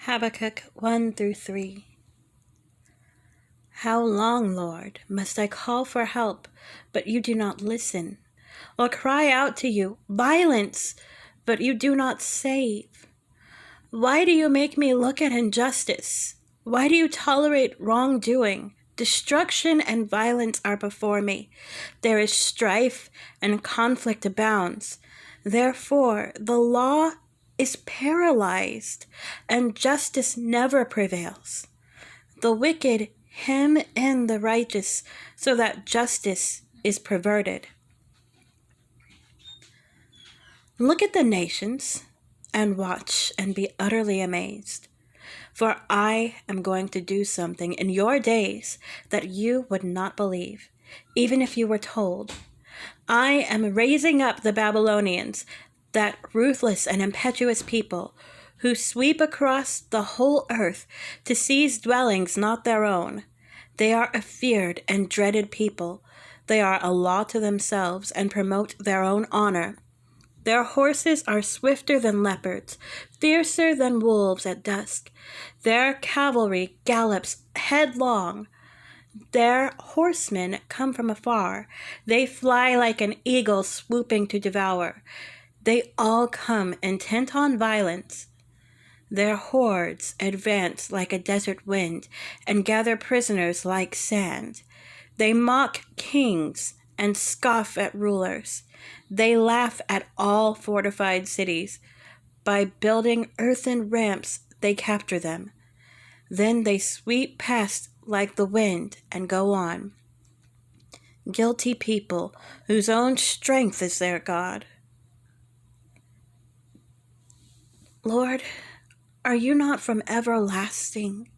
Habakkuk 1 through 3. How long, Lord, must I call for help, but you do not listen, or cry out to you, violence, but you do not save? Why do you make me look at injustice? Why do you tolerate wrongdoing? Destruction and violence are before me. There is strife and conflict abounds. Therefore, the law is paralyzed, and justice never prevails. The wicked hem in the righteous, so that justice is perverted. Look at the nations, and watch and be utterly amazed. For I am going to do something in your days that you would not believe, even if you were told. I am raising up the Babylonians, that ruthless and impetuous people, who sweep across the whole earth to seize dwellings not their own. They are a feared and dreaded people. They are a law to themselves and promote their own honor. Their horses are swifter than leopards, fiercer than wolves at dusk. Their cavalry gallops headlong. Their horsemen come from afar. They fly like an eagle swooping to devour. They all come intent on violence. Their hordes advance like a desert wind and gather prisoners like sand. They mock kings and scoff at rulers. They laugh at all fortified cities. By building earthen ramps, they capture them. Then they sweep past like the wind and go on. Guilty people whose own strength is their God. Lord, are you not from everlasting?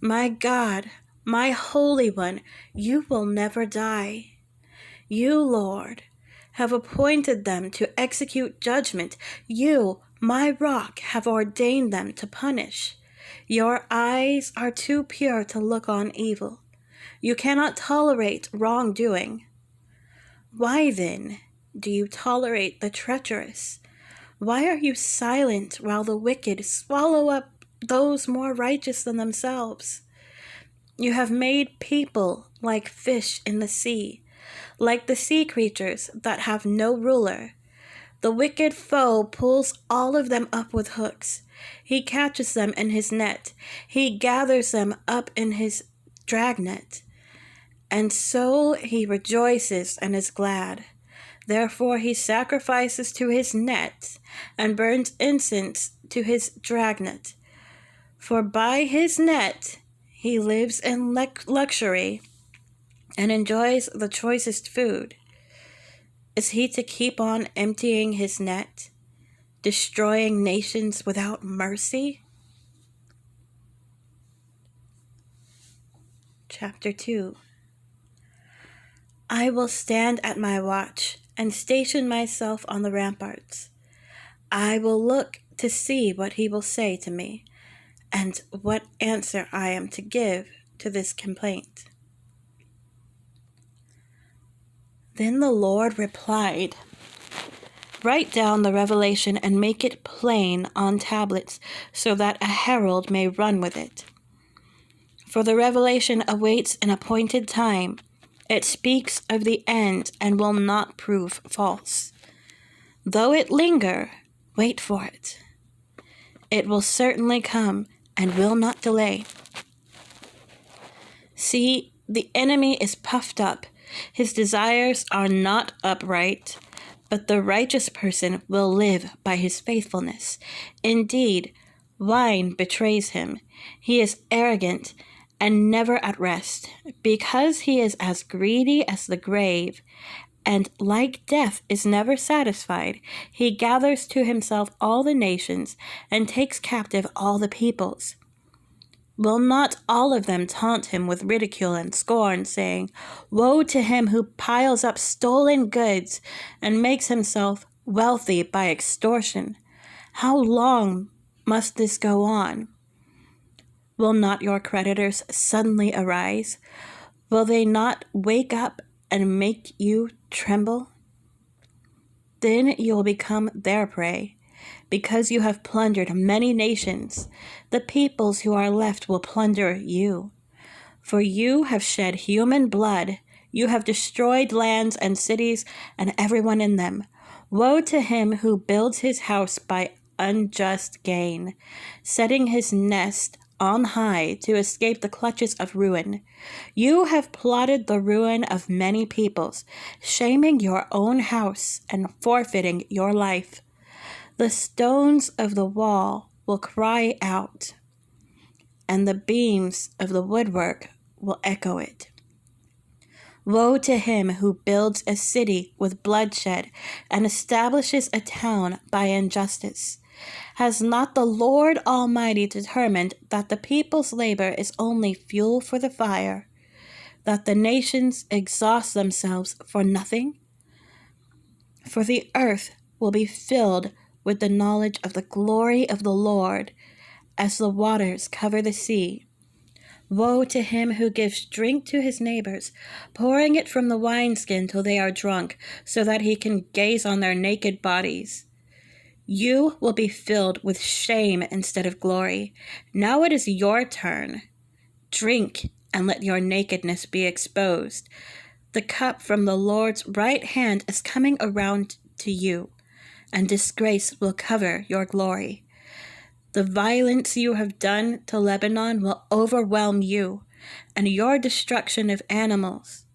My God, my Holy One, you will never die. You, Lord, have appointed them to execute judgment. You, my rock, have ordained them to punish. Your eyes are too pure to look on evil. You cannot tolerate wrongdoing. Why then do you tolerate the treacherous? Why are you silent while the wicked swallow up those more righteous than themselves? You have made people like fish in the sea, like the sea creatures that have no ruler. The wicked foe pulls all of them up with hooks. He catches them in his net. He gathers them up in his dragnet. And so he rejoices and is glad. Therefore he sacrifices to his net and burns incense to his dragnet. For by his net he lives in luxury and enjoys the choicest food. Is he to keep on emptying his net, destroying nations without mercy? Chapter 2. I will stand at my watch and station myself on the ramparts. I will look to see what he will say to me, and what answer I am to give to this complaint. Then the Lord replied, write down the revelation and make it plain on tablets, so that a herald may run with it. For the revelation awaits an appointed time. It speaks of the end and will not prove false. Though it linger, wait for it. It will certainly come and will not delay. See, the enemy is puffed up. His desires are not upright, but the righteous person will live by his faithfulness. Indeed, wine betrays him. He is arrogant and never at rest, because he is as greedy as the grave, and like death is never satisfied. He gathers to himself all the nations and takes captive all the peoples. Will not all of them taunt him with ridicule and scorn, saying, woe to him who piles up stolen goods and makes himself wealthy by extortion? How long must this go on? Will not your creditors suddenly arise? Will they not wake up and make you tremble? Then you will become their prey. Because you have plundered many nations, the peoples who are left will plunder you. For you have shed human blood, you have destroyed lands and cities and everyone in them. Woe to him who builds his house by unjust gain, setting his nest on high to escape the clutches of ruin. You have plotted the ruin of many peoples, shaming your own house and forfeiting your life. The stones of the wall will cry out, and the beams of the woodwork will echo it. Woe to him who builds a city with bloodshed and establishes a town by injustice. Has not the Lord Almighty determined that the people's labor is only fuel for the fire, that the nations exhaust themselves for nothing? For the earth will be filled with the knowledge of the glory of the Lord as the waters cover the sea. Woe to him who gives drink to his neighbors, pouring it from the wineskin till they are drunk, so that he can gaze on their naked bodies. You will be filled with shame instead of glory. Now it is your turn. Drink, and let your nakedness be exposed. The cup from the Lord's right hand is coming around to you, and disgrace will cover your glory. The violence you have done to Lebanon will overwhelm you, and your destruction of animals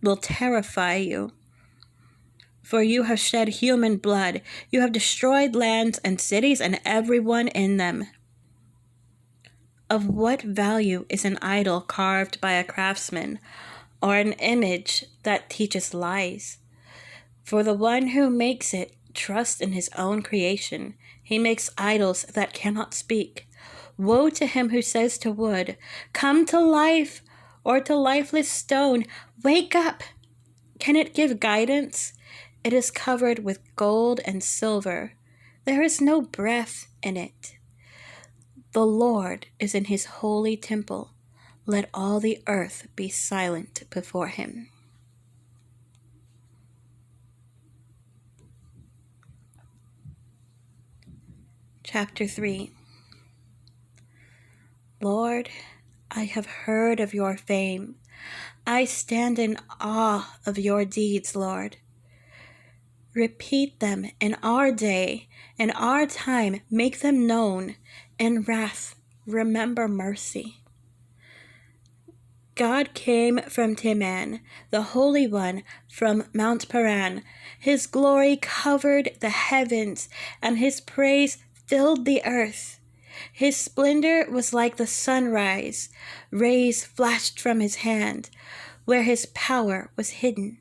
will terrify you. For you have shed human blood, you have destroyed lands and cities and everyone in them. Of what value is an idol carved by a craftsman, or an image that teaches lies? For the one who makes it trusts in his own creation. He makes idols that cannot speak. Woe to him who says to wood, "Come to life," or to lifeless stone, "Wake up." Can it give guidance? It is covered with gold and silver. There is no breath in it. The Lord is in his holy temple. Let all the earth be silent before him. Chapter 3. Lord, I have heard of your fame. I stand in awe of your deeds, Lord. Repeat them in our day, in our time, make them known. In wrath, remember mercy. God came from Teman, the Holy One from Mount Paran. His glory covered the heavens, and his praise filled the earth. His splendor was like the sunrise. Rays flashed from his hand, where his power was hidden.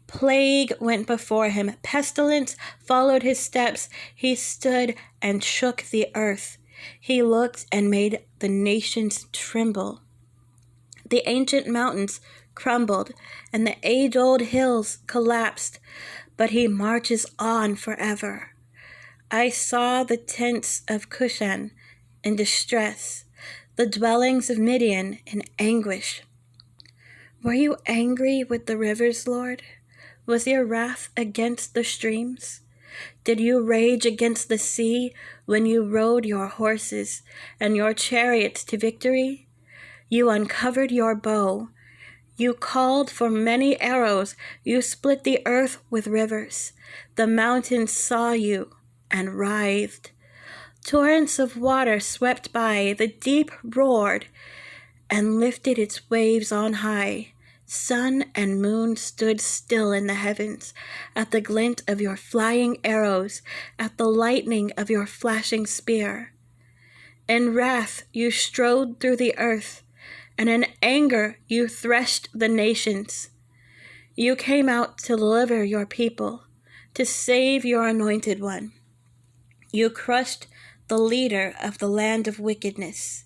Plague went before him. Pestilence followed his steps. He stood and shook the earth. He looked and made the nations tremble. The ancient mountains crumbled, and the age-old hills collapsed, but he marches on forever. I saw the tents of Cushan in distress, the dwellings of Midian in anguish. Were you angry with the rivers, Lord? Was your wrath against the streams? Did you rage against the sea when you rode your horses and your chariots to victory? You uncovered your bow. You called for many arrows. You split the earth with rivers. The mountains saw you and writhed. Torrents of water swept by. The deep roared and lifted its waves on high. Sun and moon stood still in the heavens at the glint of your flying arrows, at the lightning of your flashing spear. In wrath you strode through the earth, and in anger you threshed the nations. You came out to deliver your people, to save your anointed one. You crushed the leader of the land of wickedness.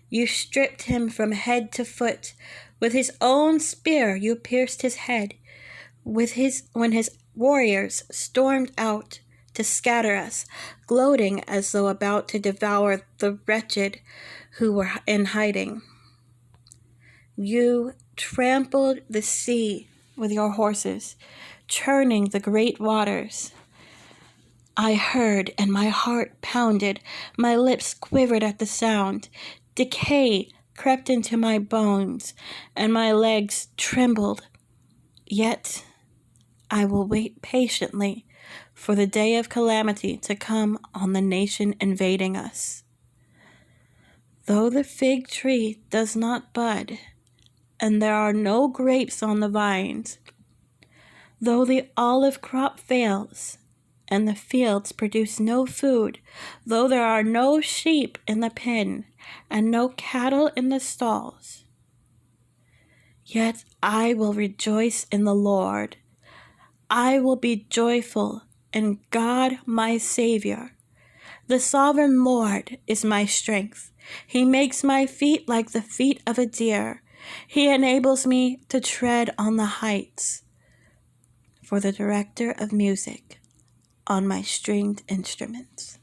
You stripped him from head to foot. With his own spear you pierced his head. When his warriors stormed out to scatter us, gloating as though about to devour the wretched who were in hiding. You trampled the sea with your horses, churning the great waters. I heard, and my heart pounded. My lips quivered at the sound. Decay crept into my bones, and my legs trembled. Yet I will wait patiently for the day of calamity to come on the nation invading us. Though the fig tree does not bud, and there are no grapes on the vines, though the olive crop fails, and the fields produce no food, though there are no sheep in the pen, and no cattle in the stalls, yet I will rejoice in the Lord. I will be joyful in God my Savior. The sovereign Lord is my strength. He makes my feet like the feet of a deer. He enables me to tread on the heights. For the director of music on my stringed instruments.